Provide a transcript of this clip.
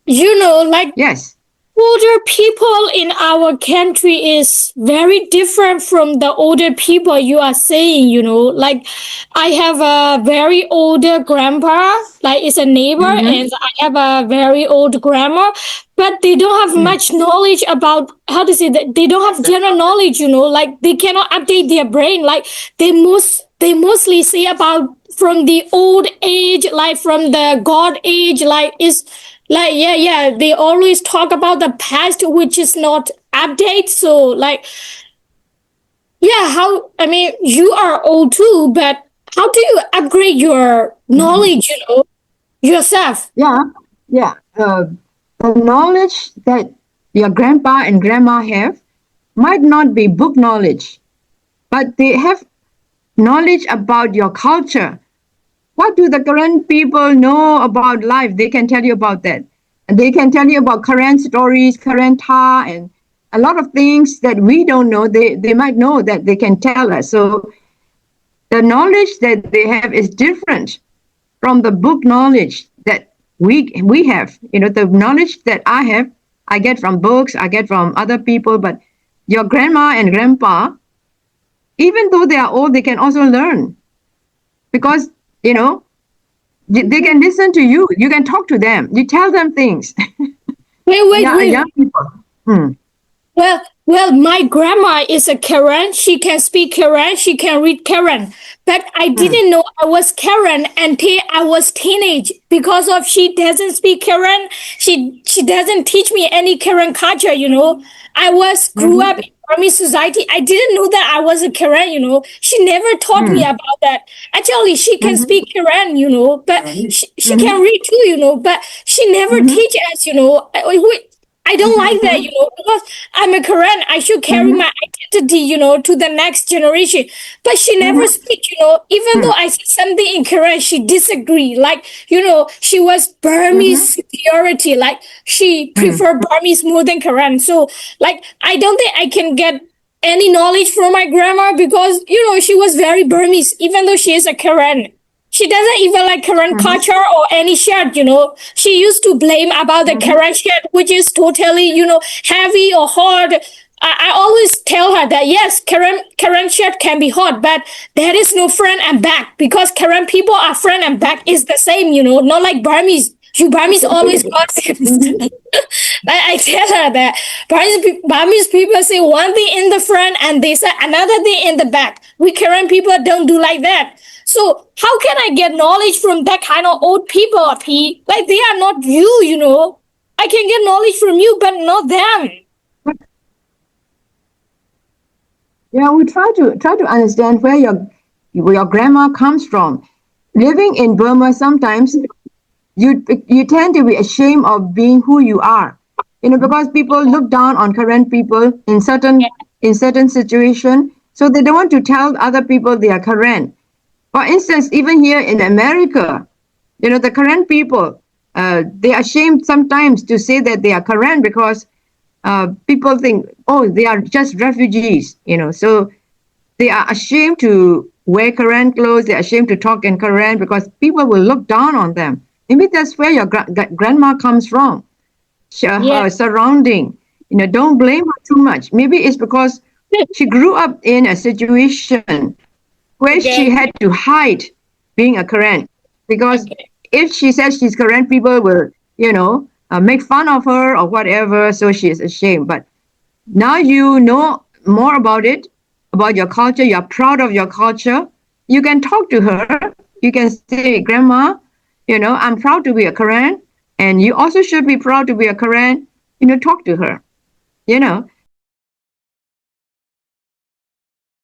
Like Yes. older people in our country is very different from the older people you are saying, like I have a very older grandpa, like it's a neighbor, Mm-hmm. and I have a very old grandma, but they don't have Mm. much knowledge about how to say that. They don't have general knowledge, like they cannot update their brain. Like they mostly say about from the old age, like from the god age, like is like yeah, they always talk about the past, which is not update. So like yeah, how I mean you are old too, but how do you upgrade your Mm-hmm. knowledge, yourself? Yeah. Yeah. The knowledge that your grandpa and grandma have might not be book knowledge, but they have knowledge about your culture. What do the current people know about life? They can tell you about that. And they can tell you about current stories, current and a lot of things that we don't know. They might know that they can tell us. So the knowledge that they have is different from the book knowledge that we have. The knowledge that I have, I get from books, I get from other people, but your grandma and grandpa, even though they are old, they can also learn because you know they can listen to you. You can talk to them. You tell them things. Yeah, young Wait. people. Hmm. Well, my grandma is a Karen. She can speak Karen. She can read Karen. But I Hmm. didn't know I was Karen until I was teenage because of she doesn't speak Karen. She doesn't teach me any Karen culture. I was grew up Mm-hmm. in army society. I didn't know that I was a Karen. She never taught me Hmm. about that. Actually, she can Mm-hmm. speak Karen. But she Mm-hmm. can read too. But she never Mm-hmm. teach us. I don't like that, Mm-hmm. because I'm a Korean. I should carry Mm-hmm. my identity, to the next generation. But she never Mm-hmm. speak, even though I said something in Korean, she disagree. Like, she was Mm-hmm. Burmese superiority. Like, she Mm-hmm. prefer Burmese more than Korean. So, like, I don't think I can get any knowledge from my grandma because, she was very Burmese, even though she is a Korean. She doesn't even like Karen Mm-hmm. culture or any shirt. She used to blame about the Mm-hmm. Karen shirt, which is totally, heavy or hard. I always tell her that yes, Karen shirt can be hot, but there is no front and back because Karen people are front and back is the same, not like Burmese. You Burmese always got Mm-hmm. I tell her that Burmese people say one thing in the front and they say another thing in the back. We Karen people don't do like that. So how can I get knowledge from that kind of old people, P? Like they are not you. I can get knowledge from you, but not them. Yeah, we try to understand where your grandma comes from. Living in Burma, sometimes you tend to be ashamed of being who you are. Because people look down on current people in certain situation, so they don't want to tell other people they are current. For instance, even here in America, the current people, they are ashamed sometimes to say that they are current because people think, oh, they are just refugees. So they are ashamed to wear Korean clothes. They're ashamed to talk in Korean because people will look down on them. Maybe that's where your grandma comes from. Yeah. Her surrounding. Don't blame her too much. Maybe it's because she grew up in a situation where she Okay. had to hide being a Korean. Because Okay. if she says she's Korean, people will, make fun of her or whatever. So she is ashamed. But now you know more about it, about your culture. You're proud of your culture. You can talk to her. You can say, Grandma, I'm proud to be a Korean, and you also should be proud to be a Korean. Talk to her.